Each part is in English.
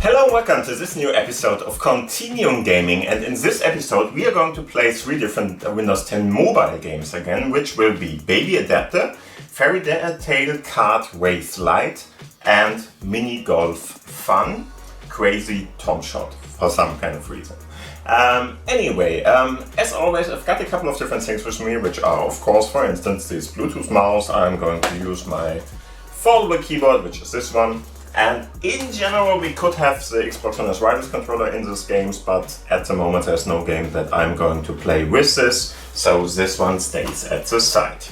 Hello and welcome to this new episode of Continuum Gaming, and in this episode we are going to play 3 different Windows 10 mobile games again, which will be Baby Adapter, Fairytale Kart Race Lite and Mini Golf Fun Crazy Tom Shot for some kind of reason. As always, I've got a couple of different things with me, which are, of course, for instance, this Bluetooth mouse. I'm going to use my foldable keyboard, which is this one. And in general, we could have the Xbox One wireless controller in these games, but at the moment there's no game that I'm going to play with this, so this one stays at the side.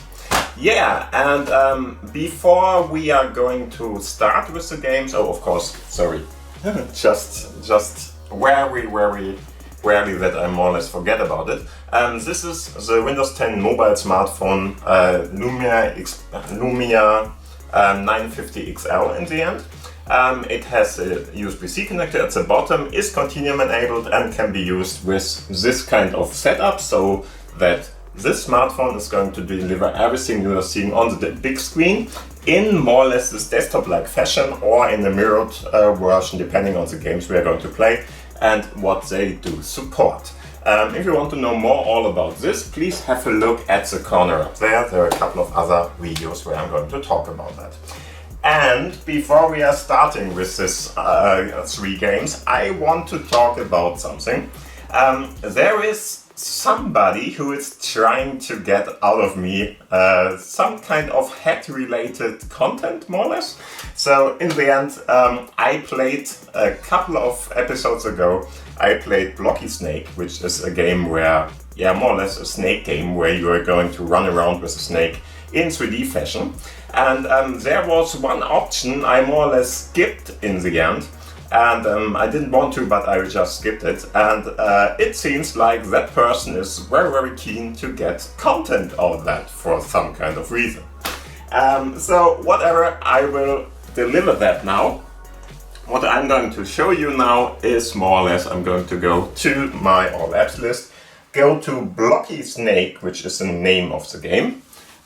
Yeah, and before we are going to start with the games, oh, of course, sorry, just very rarely that I more or less forget about it. This is the Windows 10 mobile smartphone Lumia 950 XL in the end. It has a USB-C connector at the bottom, is Continuum enabled and can be used with this kind of setup, so that this smartphone is going to deliver everything you are seeing on the big screen in more or less this desktop-like fashion, or in a mirrored version depending on the games we are going to play and what they do support. If you want to know more all about this, please have a look at the corner up there. There are a couple of other videos where I'm going to talk about that. And before we are starting with this 3 games, I want to talk about something. There is somebody who is trying to get out of me some kind of hat-related content, more or less. So in the end, I played a couple of episodes ago, I played Blocky Snake, which is a game where, more or less a snake game where you are going to run around with a snake in 3D fashion. And there was one option I more or less skipped in the end, and I didn't want to, but I just skipped it, and it seems like that person is very keen to get content out of that for some kind of reason. So whatever, I will deliver that now. What I'm going to show you now is more or less, I'm going to go to my all apps list, go to Blocky Snake, which is the name of the game.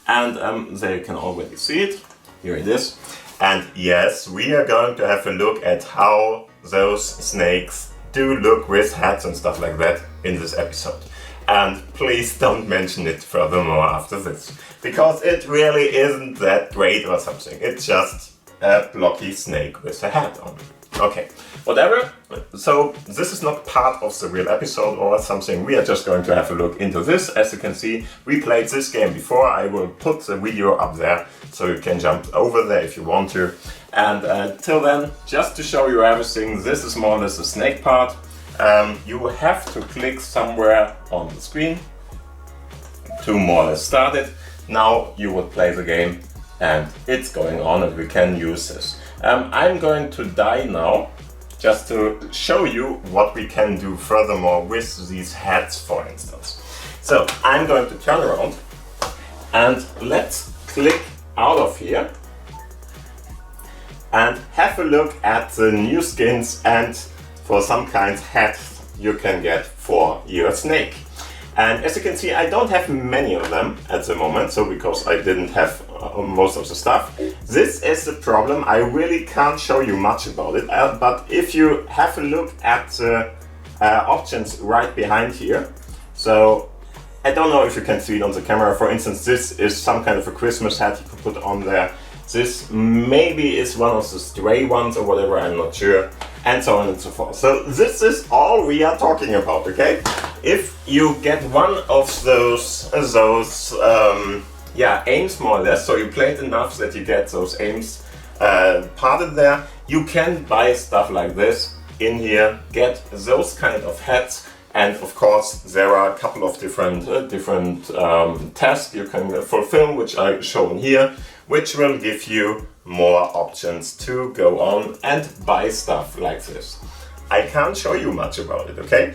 And there you can already see it. Here it is. And yes, we are going to have a look at how those snakes do look with hats and stuff like that in this episode. And please don't mention it furthermore after this, because it really isn't that great or something. It's just a blocky snake with a hat on. Okay, whatever. So this is not part of the real episode or something. We are just going to have a look into this. As you can see, we played this game before. I will put the video up there so you can jump over there if you want to. And till then, just to show you everything, this is more or less the snake part. You have to click somewhere on the screen to more or less start it. Now you would play the game and it's going on and we can use this. I'm going to die now, just to show you what we can do furthermore with these hats, for instance. So I'm going to turn around and let's click out of here and have a look at the new skins and for some kind of hats you can get for your snake. And as you can see, I don't have many of them at the moment, so because I didn't have most of the stuff. This is the problem, I really can't show you much about it, but if you have a look at the options right behind here, so I don't know if you can see it on the camera. For instance, this is some kind of a Christmas hat you could put on there. This maybe is one of the stray ones or whatever, I'm not sure, and so on and so forth. So this is all we are talking about, okay? If you get one of those aims more or less, so you play it enough that you get those aims parted there, you can buy stuff like this in here, get those kind of hats, and of course there are a couple of different tasks you can fulfill, which I've shown here, which will give you more options to go on and buy stuff like this. I can't show you much about it, okay?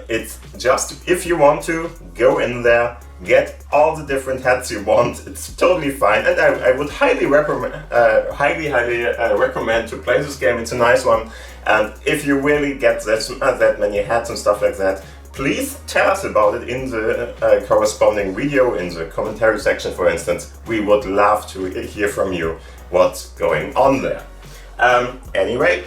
It's just, if you want to, go in there, get all the different hats you want, it's totally fine, and I would highly recommend to play this game. It's a nice one, and if you really get that many hats and stuff like that, please tell us about it in the corresponding video, in the commentary section, for instance. We would love to hear from you what's going on there. Anyway,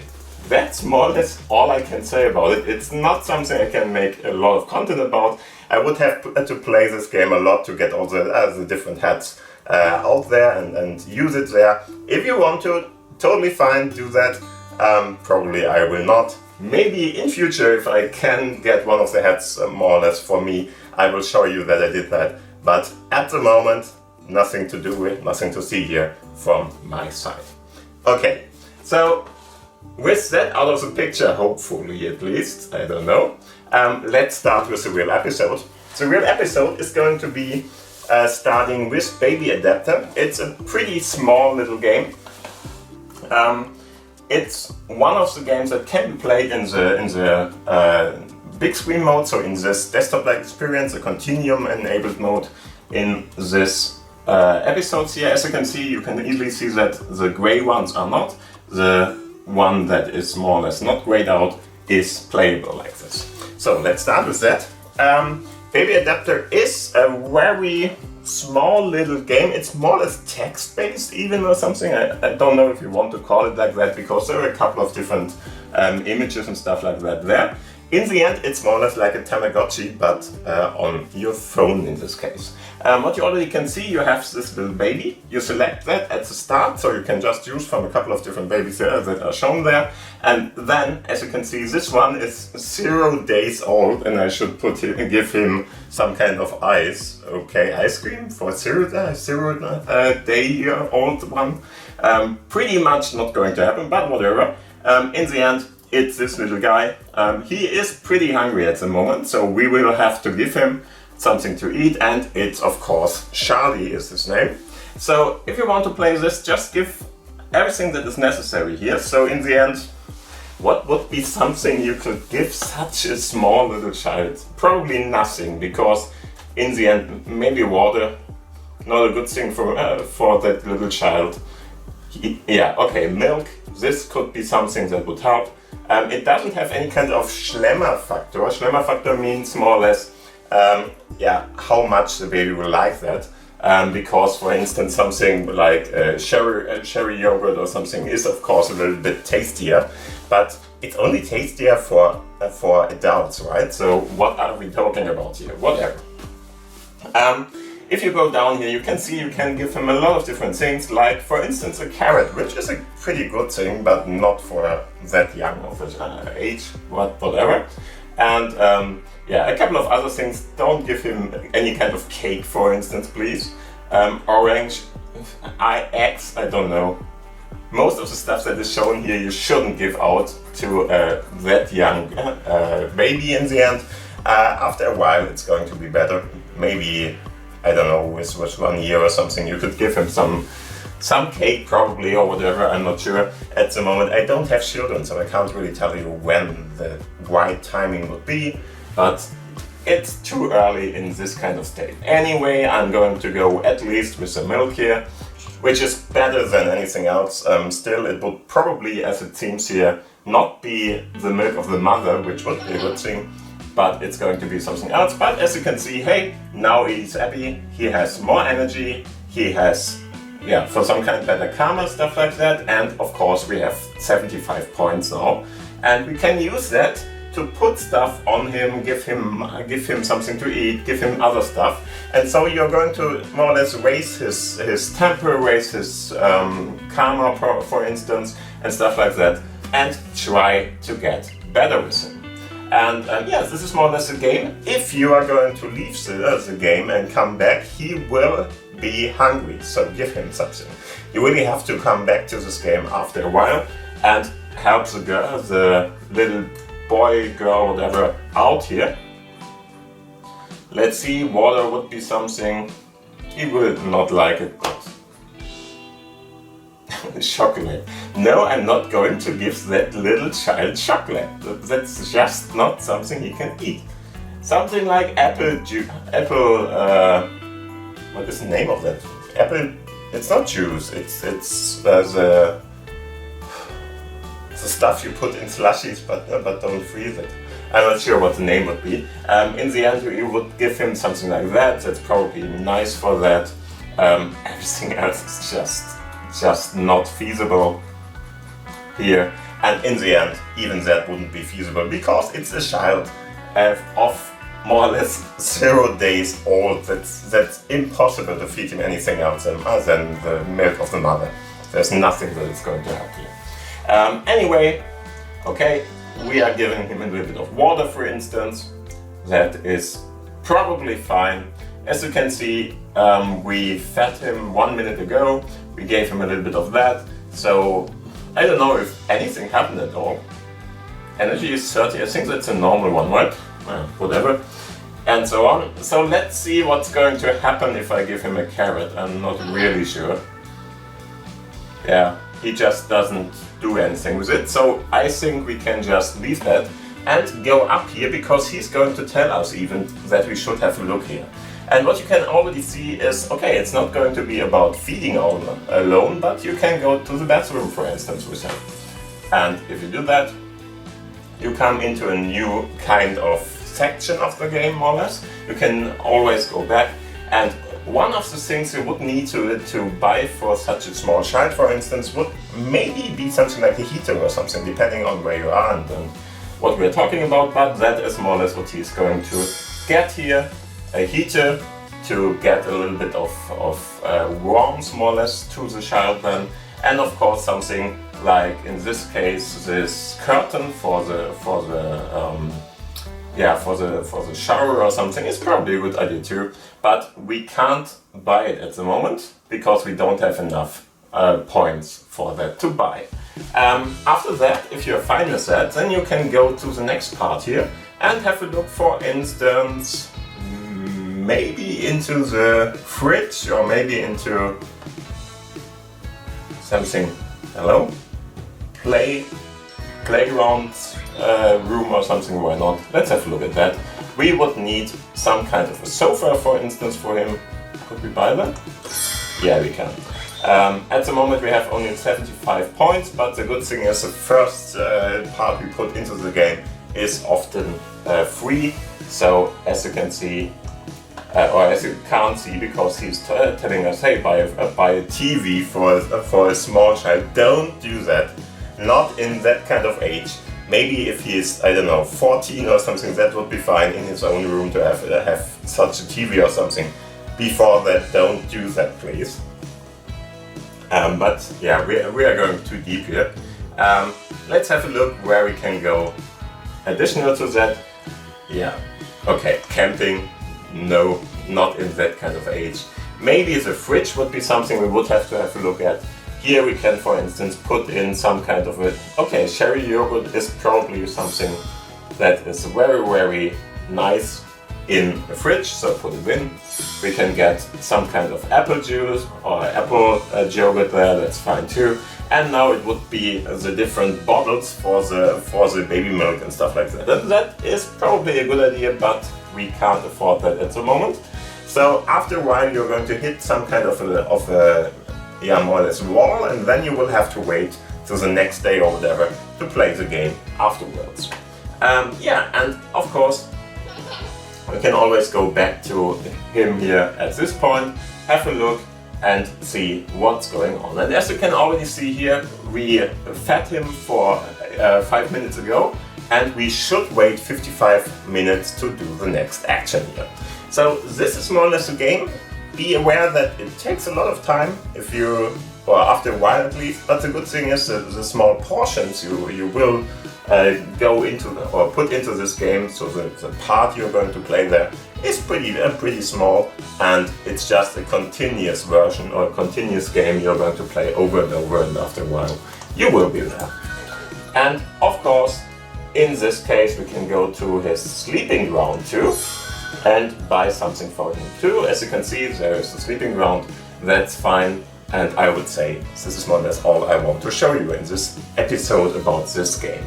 that's more or less all I can say about it. It's not something I can make a lot of content about. I would have to play this game a lot to get all the different hats out there and use it there. If you want to, totally fine, do that. Probably I will not. Maybe in future, if I can get one of the hats more or less for me, I will show you that I did that. But at the moment, nothing to do with, nothing to see here from my side. Okay, so with that out of the picture, hopefully at least, I don't know, let's start with the real episode. The real episode is going to be starting with Baby Adapter. It's a pretty small little game. It's one of the games that can be played in the big screen mode, so in this desktop-like experience, the Continuum enabled mode in this episodes here. As you can see, you can easily see that the gray ones are not. The one that is more or less not grayed out is playable like this. So let's start with that. Baby Adapter is a very small little game. It's more or less text-based even or something. I don't know if you want to call it like that because there are a couple of different images and stuff like that there. In the end, it's more or less like a Tamagotchi, but on your phone in this case. What you already can see, you have this little baby. You select that at the start, so you can just choose from a couple of different babies there that are shown there. And then, as you can see, this one is 0 days old, and I should give him some kind of ice. Okay, ice cream for 0 day old one. Pretty much not going to happen, but whatever. In the end, it's this little guy. He is pretty hungry at the moment, so we will have to give him something to eat, and it's of course Charlie is his name. So if you want to play this, just give everything that is necessary here. So in the end, what would be something you could give such a small little child? Probably nothing, because in the end, maybe water, not a good thing for that little child. Yeah, okay, milk, this could be something that would help. It doesn't have any kind of Schlemmer factor. Schlemmer factor means more or less how much the baby will like that. Because, for instance, something like cherry yogurt or something is, of course, a little bit tastier, but it's only tastier for adults, right? So what are we talking about here? Whatever. If you go down here, you can see you can give him a lot of different things, like, for instance, a carrot, which is a pretty good thing, but not for that young of an age, whatever. And a couple of other things. Don't give him any kind of cake, for instance, please. Orange, eggs, I don't know. Most of the stuff that is shown here you shouldn't give out to that young baby in the end. After a while it's going to be better. Maybe, I don't know, with 1 year or something, you could give him some cake probably or whatever, I'm not sure. At the moment I don't have children, so I can't really tell you when the right timing would be, but it's too early in this kind of state. Anyway, I'm going to go at least with the milk here, which is better than anything else. Still, it would probably, as it seems here, not be the milk of the mother, which would be a good thing, but it's going to be something else. But as you can see, hey, now he's happy, he has more energy, he has, for some kind of better karma, stuff like that, and of course we have 75 points now, and we can use that to put stuff on him, give him something to eat, give him other stuff, and so you're going to more or less raise his temper, raise his karma, for instance, and stuff like that, and try to get better with him. And yes, this is more or less a game. If you are going to leave the game and come back, he will be hungry, so give him something. You really have to come back to this game after a while and help the girl, the little boy, girl, whatever, out here. Let's see, water would be something. He will not like it, but chocolate. No, I'm not going to give that little child chocolate. That's just not something he can eat. Something like apple juice, what is the name of that? Apple, it's not juice, it's the stuff you put in slushies, but don't freeze it. I'm not sure what the name would be. In the end, you would give him something like that. That's probably nice for that. Everything else is just not feasible here. And in the end, even that wouldn't be feasible because it's a child of more or less 0 days old. That's impossible to feed him anything else than the milk of the mother. There's nothing that is going to help you. Anyway, okay, we are giving him a little bit of water, for instance. That is probably fine. As you can see, we fed him 1 minute ago. We gave him a little bit of that. So I don't know if anything happened at all. Energy is 30. I think that's a normal one, right? Whatever. And so on. So let's see what's going to happen if I give him a carrot. I'm not really sure. Yeah, he just doesn't do anything with it. So I think we can just leave that and go up here because he's going to tell us even that we should have a look here. And what you can already see is, okay, it's not going to be about feeding alone, but you can go to the bathroom, for instance, with him. And if you do that, you come into a new kind of section of the game, more or less. You can always go back, and one of the things you would need to buy for such a small child, for instance, would maybe be something like a heater or something, depending on where you are and what we're talking about, but that is more or less what he's going to get here. A heater to get a little bit of warmth, more or less, to the child then, and of course something like, in this case, this curtain for the shower or something is probably a good idea too, but we can't buy it at the moment because we don't have enough points for that to buy. After that, if you're fine with that, then you can go to the next part here and have a look, for instance, maybe into the fridge or maybe into something, hello? Playground room or something, why not? Let's have a look at that. We would need some kind of a sofa, for instance, for him. Could we buy that? Yeah, we can. At the moment we have only 75 points, but the good thing is the first part we put into the game is often free. So as you can see, or as you can't see, because he's telling us, hey, buy a TV for a small child. Don't do that. Not in that kind of age. Maybe if he's, I don't know, 14 or something, that would be fine in his own room to have such a TV or something. Before that, don't do that, please. But yeah, we are going too deep here. Let's have a look where we can go additional to that. Yeah, okay, camping, no, not in that kind of age. Maybe the fridge would be something we would have to have a look at. Here we can, for instance, put in some kind of a... Okay, sherry yogurt is probably something that is very, very nice in a fridge, so put it in. We can get some kind of apple juice or apple yogurt there, that's fine too. And now it would be the different bottles for the baby milk and stuff like that. And that is probably a good idea, but we can't afford that at the moment. So after a while you're going to hit some kind of a more or less wall, and then you will have to wait till the next day or whatever to play the game afterwards. Yeah, and of course we can always go back to him here at this point, have a look and see what's going on. And as you can already see here, we fed him for 5 minutes ago, and we should wait 55 minutes to do the next action here. So this is more or less a game. Be aware that it takes a lot of time if you, or after a while at least, but the good thing is that the small portions you will go into or put into this game, so the part you're going to play there is pretty small, and it's just a continuous version or a continuous game you're going to play over and over, and after a while you will be there. And of course, in this case we can go to his sleeping ground too and buy something for him too. As you can see, there is a sleeping ground, that's fine, and I would say this is more or less all I want to show you in this episode about this game.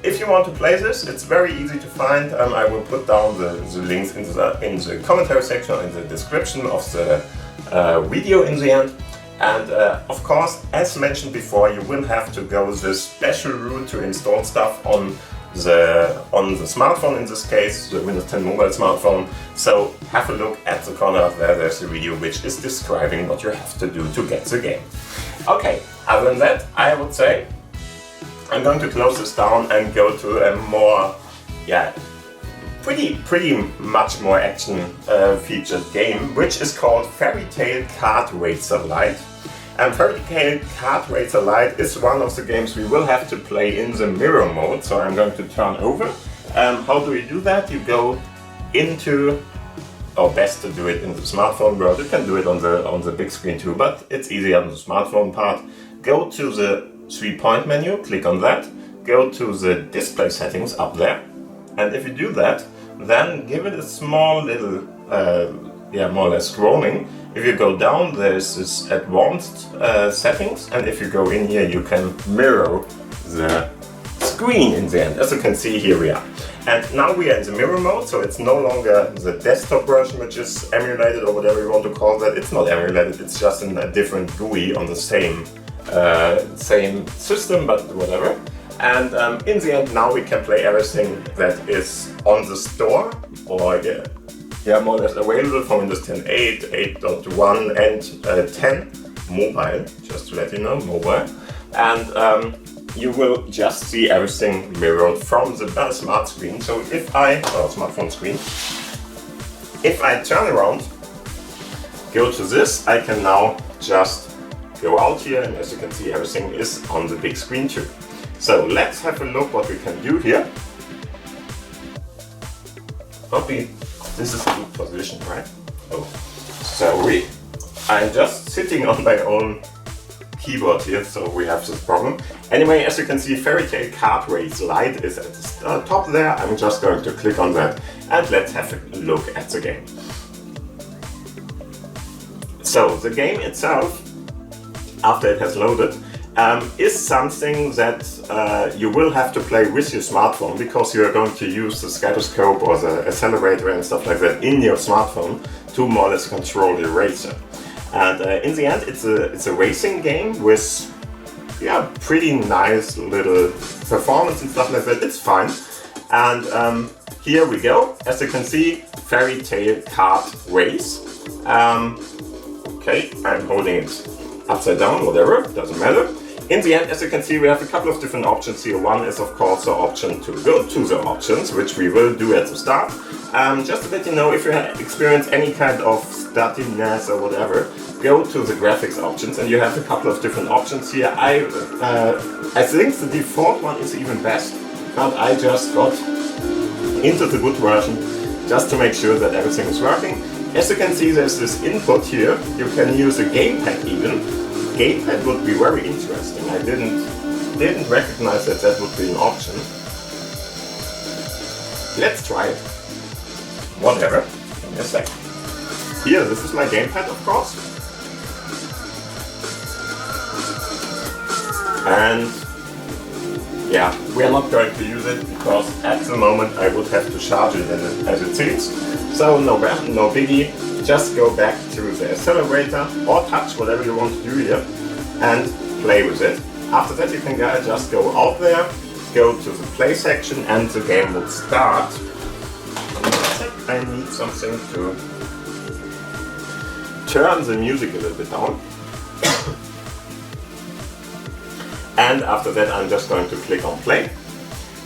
If you want to play this, it's very easy to find. I will put down the links in the commentary section, in the description of the video in the end. And of course, as mentioned before, you will have to go this special route to install stuff on the smartphone, in this case, the Windows 10 mobile smartphone. So have a look at the corner up there, there's a video which is describing what you have to do to get the game. Okay, other than that, I would say I'm going to close this down and go to a more, yeah, pretty much more action featured game, which is called Fairytale Kart Racer Lite. And Fairytale Kart Racer Lite is one of the games we will have to play in the mirror mode, so I'm going to turn over. How do we do that? You go into, or best to do it in the smartphone world. You can do it on the big screen too, but it's easier on the smartphone part. Go to the 3-point menu, click on that, go to the display settings up there, and if you do that, then give it a small little, more or less scrolling. If you go down, there's this advanced settings, and if you go in here, you can mirror the screen in the end. As you can see, here we are. And now we are in the mirror mode, so it's no longer the desktop version, which is emulated or whatever you want to call that. It's not emulated, it's just in a different GUI on the same system, but whatever. And in the end, now we can play everything that is on the store, or more or less available for Windows 10 8, 8.1 and 10 mobile, just to let you know, mobile. And you will just see everything mirrored from the smart screen. So if smartphone screen, if I turn around, go to this, I can now just go out here, and as you can see, everything is on the big screen too. So let's have a look what we can do here. Copy. This is a good position, right? Oh, sorry. I'm just sitting on my own keyboard here, so we have this problem. Anyway, as you can see, Fairytale Kart Racer Lite is at the top there. I'm just going to click on that, and let's have a look at the game. So the game itself, after it has loaded, is something that you will have to play with your smartphone, because you are going to use the gyroscope or the accelerator and stuff like that in your smartphone to more or less control your racer. And in the end, it's a racing game with pretty nice little performance and stuff like that. It's fine. And here we go. As you can see, Fairytale Kart Race. Okay, I'm holding it upside down, whatever, doesn't matter. In the end, as you can see, we have a couple of different options here. One is, of course, the option to go to the options, which we will do at the start. Just to let you know, if you experience any kind of stuttiness or whatever, go to the graphics options, and you have a couple of different options here. I think the default one is even best, but I just got into the good version just to make sure that everything is working. As you can see, there's this input here. You can use a gamepad even. Gamepad would be very interesting. I didn't recognize that would be an option. Let's try it. Whatever. Give me a sec. Here, this is my gamepad, of course. And yeah, we are not going to use it because at the moment I would have to charge it as it seems. So no biggie. Just go back to the accelerator or touch whatever you want to do here and play with it. After that, you can just go out there, go to the play section, and the game will start. I need something to turn the music a little bit down. And after that, I'm just going to click on play.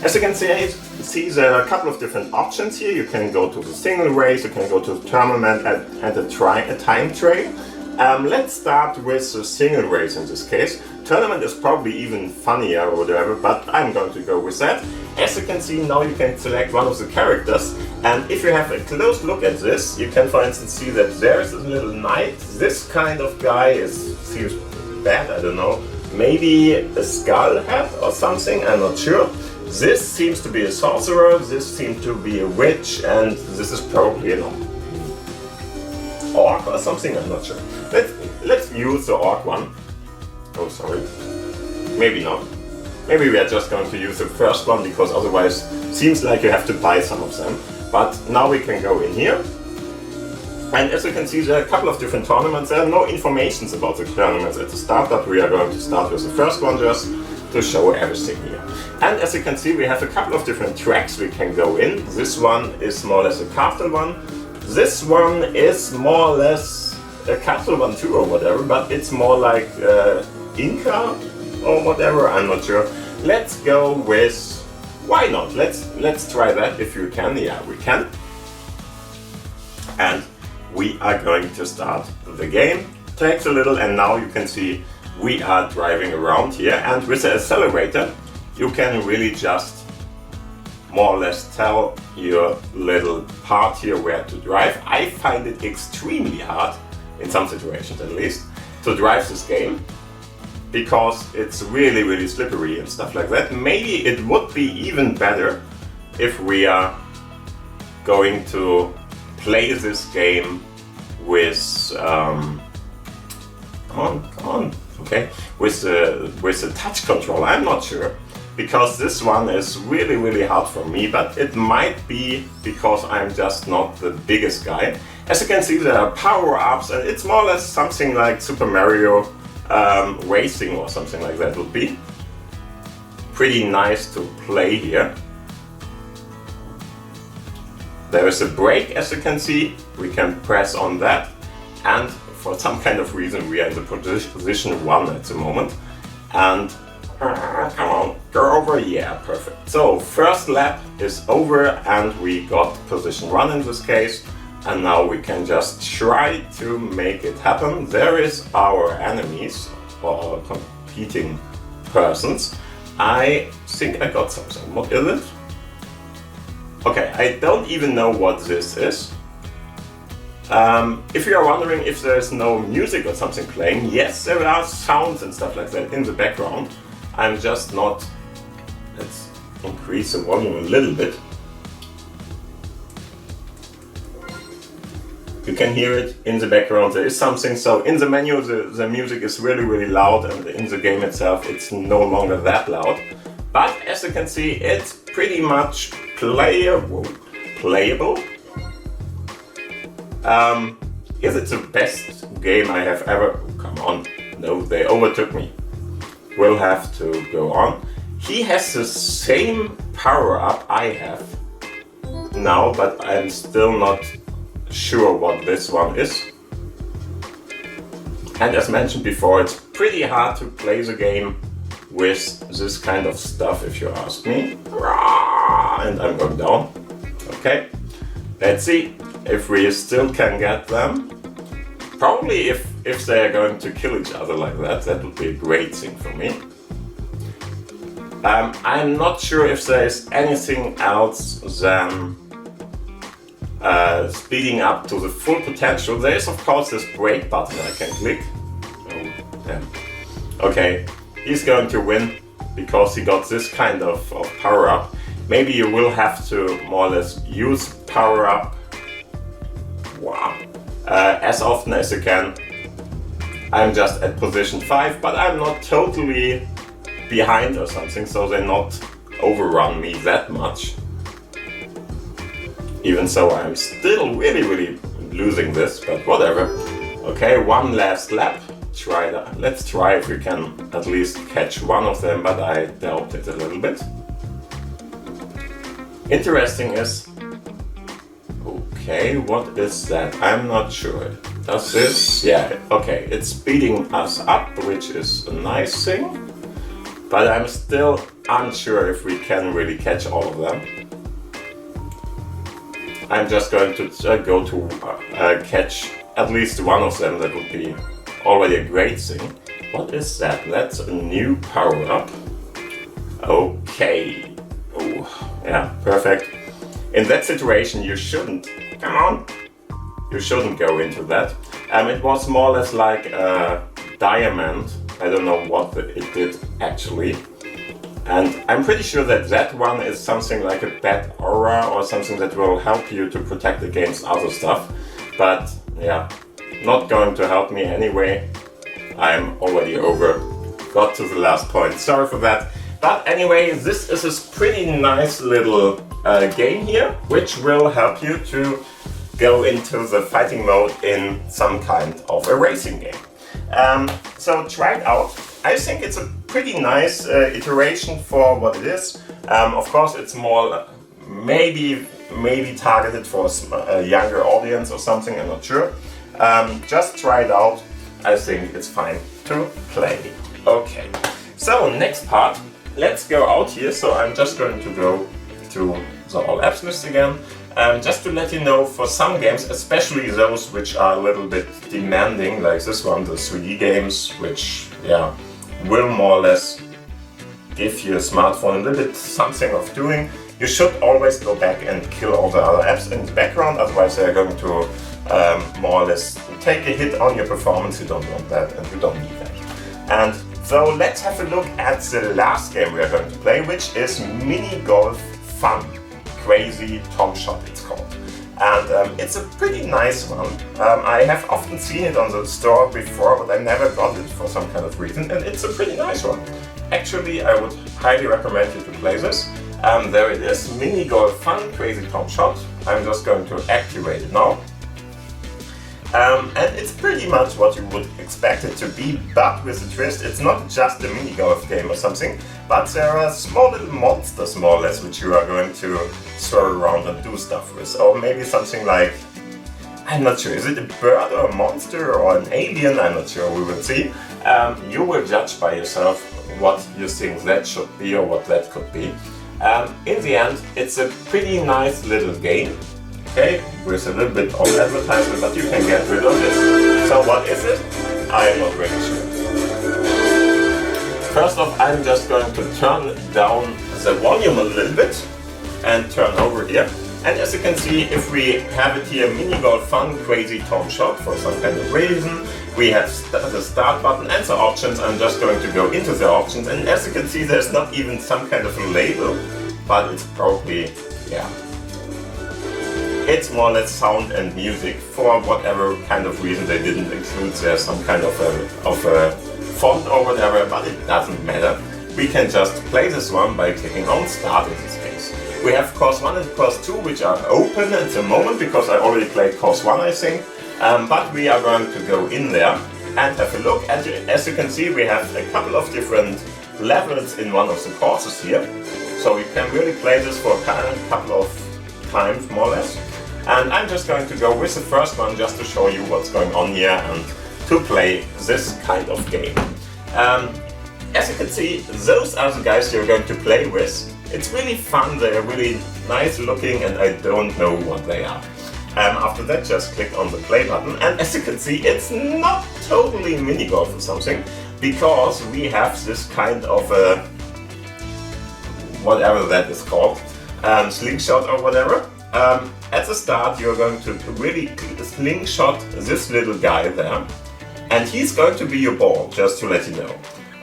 As you can see, there are a couple of different options here. You can go to the single race, you can go to the tournament and a time trial. Let's start with the single race in this case. Tournament is probably even funnier or whatever, but I'm going to go with that. As you can see, now you can select one of the characters, and if you have a close look at this, you can for instance see that there is a little knight. This kind of guy seems bad, I don't know. Maybe a skull hat or something, I'm not sure. This seems to be a sorcerer, this seems to be a witch, and this is probably an orc or something, I'm not sure. Let's use the orc one. Oh, sorry. Maybe not. Maybe we are just going to use the first one, because otherwise it seems like you have to buy some of them. But now we can go in here. And as you can see, there are a couple of different tournaments. There are no informations about the tournaments at the start, but we are going to start with the first one just to show everything here. And as you can see, we have a couple of different tracks we can go in. This one is more or less a castle one. This one is more or less a castle one too or whatever, but it's more like Inca or whatever, I'm not sure. let's go with, why not? Let's try that if you can. Yeah, we can. And we are going to start the game. Takes a little, and now you can see we are driving around here, and with the accelerator you can really just more or less tell your little part here where to drive. I find it extremely hard, in some situations at least, to drive this game because it's really slippery and stuff like that. Maybe it would be even better if we are going to play this game with come on, okay, with the touch control. I'm not sure, because this one is really hard for me, but it might be because I'm just not the biggest guy. As you can see, there are power-ups, and it's more or less something like Super Mario Racing or something like that would be. Pretty nice to play here. There is a brake, as you can see. We can press on that, and for some kind of reason we are in the position 1 at the moment. And come on, go over, yeah, perfect. So first lap is over and we got position 1 in this case, and now we can just try to make it happen. There is our enemies, or our competing persons. I think I got something. What is it? Okay, I don't even know what this is. If you are wondering if there's no music or something playing, yes, there are sounds and stuff like that in the background. I'm just not. Let's increase the volume a little bit. You can hear it in the background. There is something. So in the menu, the music is really loud, and in the game itself, it's no longer that loud. But as you can see, it's pretty much playable. Is it the best game I have ever? Come on, no, they overtook me. We'll have to go on. He has the same power-up I have now, but I'm still not sure what this one is. And as mentioned before, it's pretty hard to play the game with this kind of stuff, if you ask me. And I'm going down. Okay, let's see if we still can get them. Probably if they're going to kill each other like that, that would be a great thing for me. I'm not sure if there is anything else than speeding up to the full potential. There is of course this brake button I can click. Oh, damn. Okay, he's going to win because he got this kind of power up. Maybe you will have to more or less use power up. Wow. As often as you can. I'm just at position 5, but I'm not totally behind or something, so they not overrun me that much. Even so, I'm still really losing this, but whatever. Okay, one last lap. Try that. Let's try if we can at least catch one of them, but I doubt it a little bit. Interesting is, okay, what is that? I'm not sure. Does this? Yeah, okay, it's speeding us up, which is a nice thing, but I'm still unsure if we can really catch all of them. I'm just going to go to catch at least one of them. That would be already a great thing. What is that? That's a new power-up. Okay. Oh, yeah, perfect. In that situation, you shouldn't. Come on. You shouldn't go into that. It was more or less like a diamond. I don't know what it did actually. And I'm pretty sure that that one is something like a bad aura or something that will help you to protect against other stuff. But yeah, not going to help me anyway. I'm already over. Got to the last point. Sorry for that. But anyway, this is a pretty nice little game here, which will help you to go into the fighting mode in some kind of a racing game. So try it out. I think it's a pretty nice iteration for what it is. Of course, it's more maybe targeted for a younger audience or something. I'm not sure. Just try it out. I think it's fine to play. Okay. So next part. let's go out here. So I'm just going to go to the all apps list again. Just to let you know, for some games, especially those which are a little bit demanding, like this one, the 3D games, which will more or less give your smartphone a little bit something of doing, you should always go back and kill all the other apps in the background, otherwise they're going to more or less take a hit on your performance. You don't want that and you don't need that. And so let's have a look at the last game we are going to play, which is Mini Golf Fun. Crazy Tom Shot it's called. And it's a pretty nice one. I have often seen it on the store before, but I never got it for some kind of reason, and it's a pretty nice one. Actually, I would highly recommend you to play this. There it is, Mini Golf Fun Crazy Tom Shot. I'm just going to activate it now. And it's pretty much what you would expect it to be, but with a twist. It's not just a mini golf game or something, but there are small little monsters, more or less, which you are going to throw around and do stuff with. Or maybe something like, I'm not sure, is it a bird or a monster or an alien? I'm not sure, we will see. You will judge by yourself what you think that should be or what that could be. In the end, it's a pretty nice little game. Okay, with a little bit of advertisement, but you can get rid of it. So what is it? I'm not really sure. First off, I'm just going to turn down the volume a little bit and turn over here. And as you can see, if we have it here, Mini Golf Fun Crazy Tom Shot, for some kind of reason, we have the start button and the options. I'm just going to go into the options, and as you can see, there's not even some kind of a label, but it's probably, it's more or less sound and music. For whatever kind of reason they didn't include there some kind of a font or whatever, but it doesn't matter. We can just play this one by clicking on Start in this case. We have course 1 and course 2, which are open at the moment because I already played course 1, I think. But we are going to go in there and have a look. And as you can see, we have a couple of different levels in one of the courses here. So you can really play this for a couple of times, more or less. And I'm just going to go with the first one just to show you what's going on here and to play this kind of game. As you can see, those are the guys you're going to play with. It's really fun, they're really nice looking, and I don't know what they are. After that, just click on the play button, and as you can see, it's not totally mini golf or something, because we have this kind of a, whatever that is called, slingshot or whatever. At the start, you're going to really slingshot this little guy there, and he's going to be your ball, just to let you know.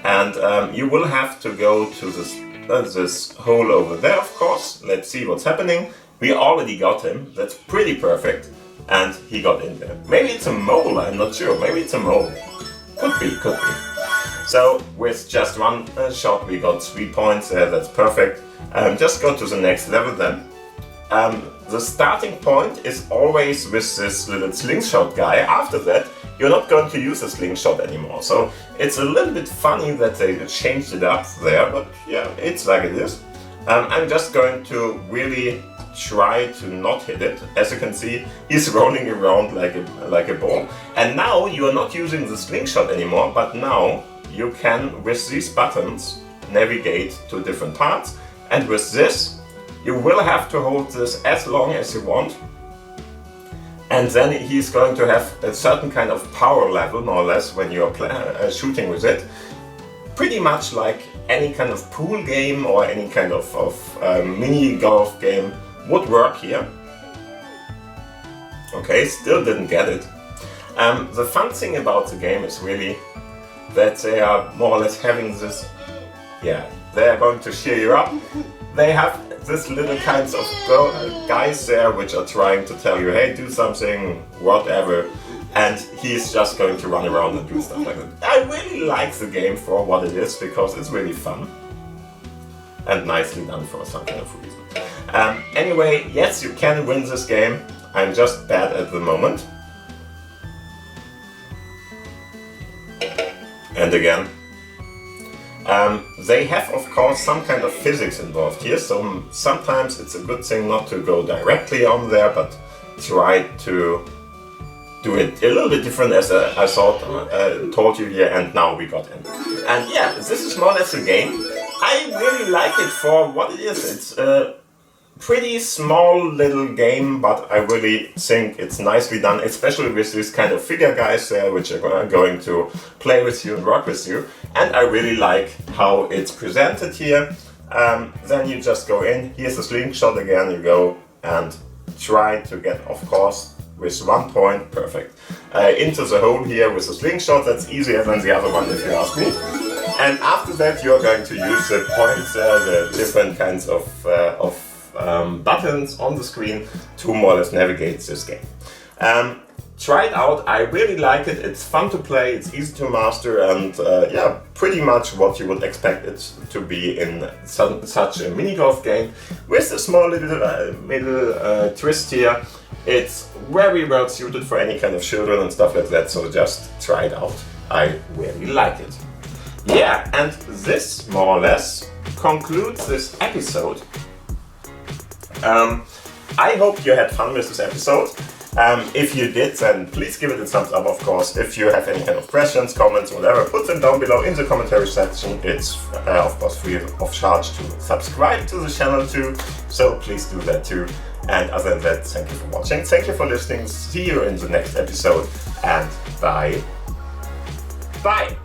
And you will have to go to this hole over there, of course. Let's see what's happening. We already got him, that's pretty perfect, and he got in there. Maybe it's a mole, I'm not sure, maybe it's a mole. Could be. So, with just one shot we got 3 points there, that's perfect. Just go to the next level then. The starting point is always with this little slingshot guy. After that, you're not going to use a slingshot anymore. So it's a little bit funny that they changed it up there, but yeah, it's like it is. I'm just going to really try to not hit it. As you can see, he's rolling around like a ball. And now you are not using the slingshot anymore, but now you can, with these buttons, navigate to different parts. And with this, you will have to hold this as long as you want. And then he's going to have a certain kind of power level, more or less, when you're shooting with it. Pretty much like any kind of pool game or any kind of mini golf game would work here. Okay, still didn't get it. The fun thing about the game is really that they are more or less having this, they are going to cheer you up. They have this little kinds of guys there which are trying to tell you, hey, do something, whatever, and he's just going to run around and do stuff like that. I really like the game for what it is, because it's really fun and nicely done for some kind of reason. Anyway, yes, you can win this game. I'm just bad at the moment. And again, they have, of course, some kind of physics involved here, so sometimes it's a good thing not to go directly on there, but try to do it a little bit different, as I told you here, and now we got in. And yeah, this is more or less a game. I really like it for what it is. It's a pretty small little game, but I really think it's nicely done, especially with these kind of figure guys there, which are going to play with you and rock with you. And I really like how it's presented here. Then you just go in, here's the slingshot again, you go and try to get, of course, with 1 point, perfect, into the hole here with the slingshot. That's easier than the other one, if you ask me. And after that, you're going to use the points, the different kinds of buttons on the screen to more or less navigate this game. Try it out, I really like it, it's fun to play, it's easy to master, and yeah, pretty much what you would expect it to be in such a mini golf game. With a small little twist here, it's very well suited for any kind of children and stuff like that, so just try it out, I really like it. Yeah, and this more or less concludes this episode. I hope you had fun with this episode. If you did, then please give it a thumbs up, of course. If you have any kind of questions, comments, whatever, put them down below in the commentary section. It's, of course, free of charge to subscribe to the channel too, so please do that too. And other than that, thank you for watching, thank you for listening, see you in the next episode, and bye. Bye!